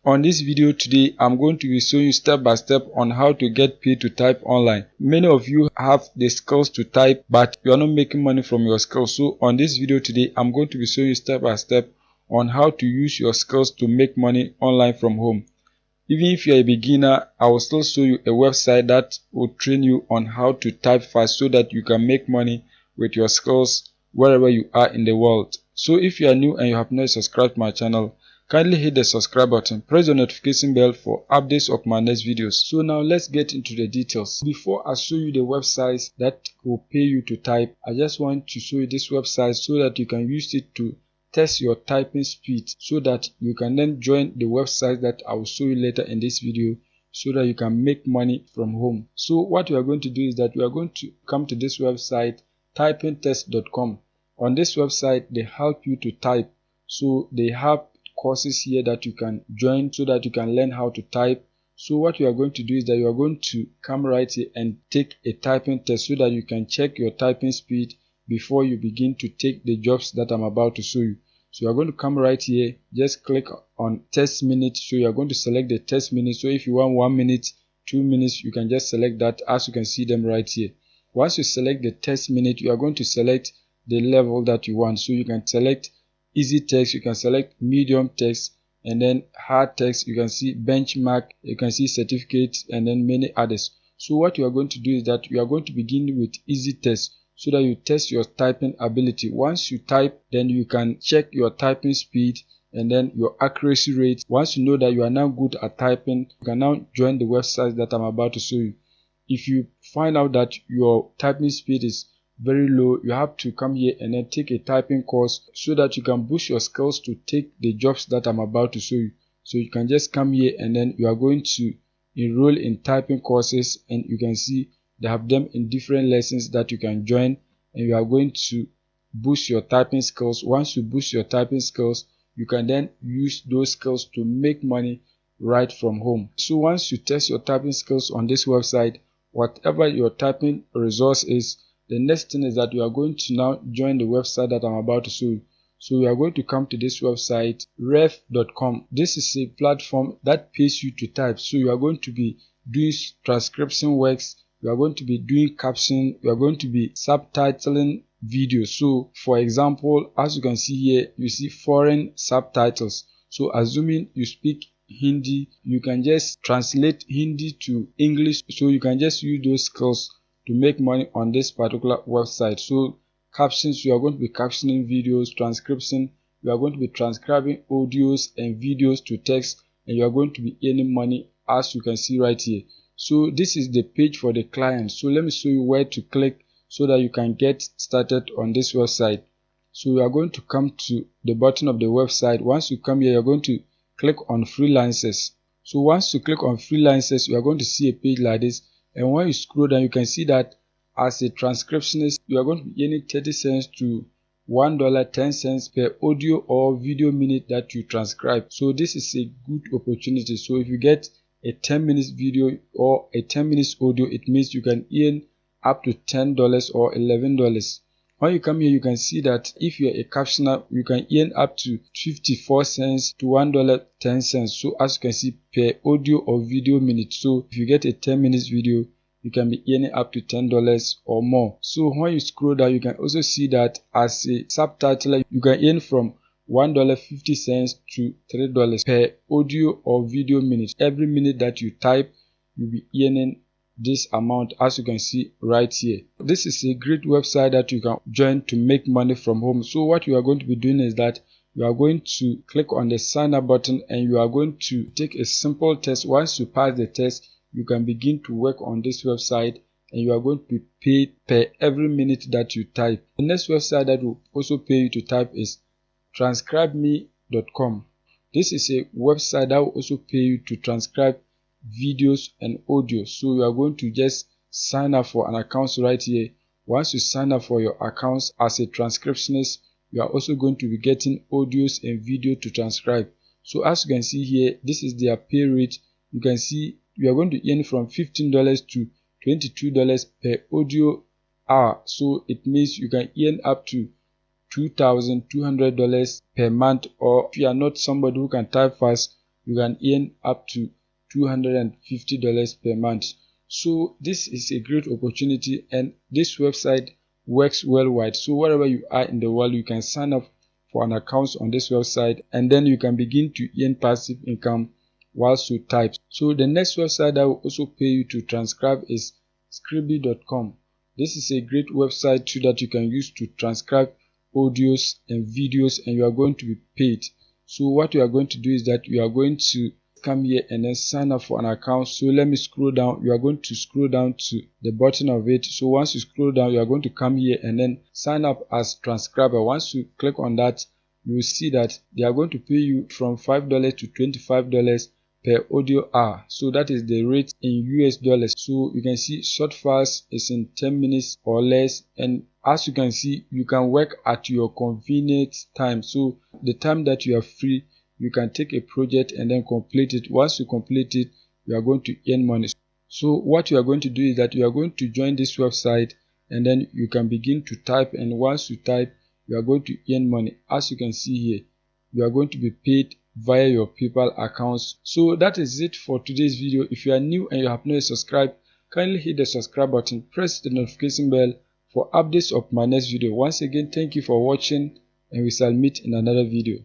On this video today, I'm going to be showing you step by step on how to get paid to type online. Many of you have the skills to type, but you are not making money from your skills. So on this video today, I'm going to be showing you step by step on how to use your skills to make money online from home. Even if you're a beginner, I will still show you a website that will train you on how to type fast so that you can make money with your skills wherever you are in the world. So if you are new and you have not subscribed to my channel, kindly hit the subscribe button, press the notification bell for updates of my next videos. So now let's get into the details. Before I show you the websites that will pay you to type, I just want to show you this website so that you can use it to test your typing speed, so that you can then join the website that I will show you later in this video, so that you can make money from home. So what we are going to do is that we are going to come to this website, typingtest.com. On this website, they help you to type. So they have courses here that you can join so that you can learn how to type. So what you are going to do is that you are going to come right here and take a typing test so that you can check your typing speed before you begin to take the jobs that I'm about to show you. So you are going to come right here, just click on test minute. So you are going to select the test minute. So if you want 1 minute, 2 minutes, you can just select that, as you can see them right here. Once you select the test minute, you are going to select the level that you want. So you can select easy text, you can select medium text, and then hard text. You can see benchmark, you can see certificates, and then many others. So what you are going to do is that you are going to begin with easy text, so that you test your typing ability. Once you type, then you can check your typing speed and then your accuracy rate. Once you know that you are now good at typing, you can now join the website that I'm about to show you. If you find out that your typing speed is very low, you have to come here and then take a typing course so that you can boost your skills to take the jobs that I'm about to show you. So you can just come here and then you are going to enroll in typing courses, and you can see they have them in different lessons that you can join, and you are going to boost your typing skills. Once you boost your typing skills, you can then use those skills to make money right from home. So once you test your typing skills on this website, whatever your typing resource is, the next thing is that you are going to now join the website that I'm about to show you. So we are going to come to this website, ref.com. This is a platform that pays you to type. So you are going to be doing transcription works, you are going to be doing caption, you are going to be subtitling videos. So for example, as you can see here, you see foreign subtitles. So assuming you speak Hindi, you can just translate Hindi to English. So you can just use those skills to make money on this particular website. So captions, you are going to be captioning videos. Transcription, you are going to be transcribing audios and videos to text, and you are going to be earning money, as you can see right here. So this is the page for the client. So let me show you where to click so that you can get started on this website. So we are going to come to the bottom of the website. Once you come here, you're going to click on freelancers. So once you click on freelancers, you are going to see a page like this, and when you scroll down, you can see that as a transcriptionist, you are going to be earning 30 cents to $1.10 per audio or video minute that you transcribe. So this is a good opportunity. So if you get a 10 minutes video or a 10 minutes audio, it means you can earn up to $10 or $11. When you come here, you can see that if you're a captioner, you can earn up to 54 cents to $1.10. So as you can see, per audio or video minute. So if you get a 10 minutes video, you can be earning up to $10 or more. So when you scroll down, you can also see that as a subtitler, you can earn from $1.50 to $3 per audio or video minute. Every minute that you type, you'll be earning this amount, as you can see right here. This is a great website that you can join to make money from home. So what you are going to be doing is that you are going to click on the sign up button, and you are going to take a simple test. Once you pass the test, you can begin to work on this website, and you are going to be paid per every minute that you type. The next website that will also pay you to type is transcribeme.com. This is a website that will also pay you to transcribe videos and audio. So you are going to just sign up for an account right here. Once you sign up for your accounts as a transcriptionist, you are also going to be getting audios and video to transcribe. So as you can see here, this is their pay rate. You can see you are going to earn from $15 to $22 per audio hour. So it means you can earn up to $2,200 per month, or if you are not somebody who can type fast, you can earn up to $250 per month. So this is a great opportunity, and this website works worldwide. So wherever you are in the world, you can sign up for an account on this website, and then you can begin to earn passive income whilst you type. So the next website that will also pay you to transcribe is Scribd.com. This is a great website too that you can use to transcribe audios and videos, and you are going to be paid. So what you are going to do is that you are going to come here and then sign up for an account. So let me scroll down. You are going to scroll down to the bottom of it. So once you scroll down, you are going to come here and then sign up as transcriber. Once you click on that, you will see that they are going to pay you from $5 to $25 per audio hour. So that is the rate in US dollars. So you can see short files is in 10 minutes or less, and as you can see, you can work at your convenient time. So the time that you are free, you can take a project and then complete it. Once you complete it, you are going to earn money. So what you are going to do is that you are going to join this website, and then you can begin to type, and once you type, you are going to earn money. As you can see here, you are going to be paid via your PayPal accounts. So that is it for today's video. If you are new and you have not subscribed, kindly hit the subscribe button, press the notification bell for updates of my next video. Once again, thank you for watching, and we shall meet in another video.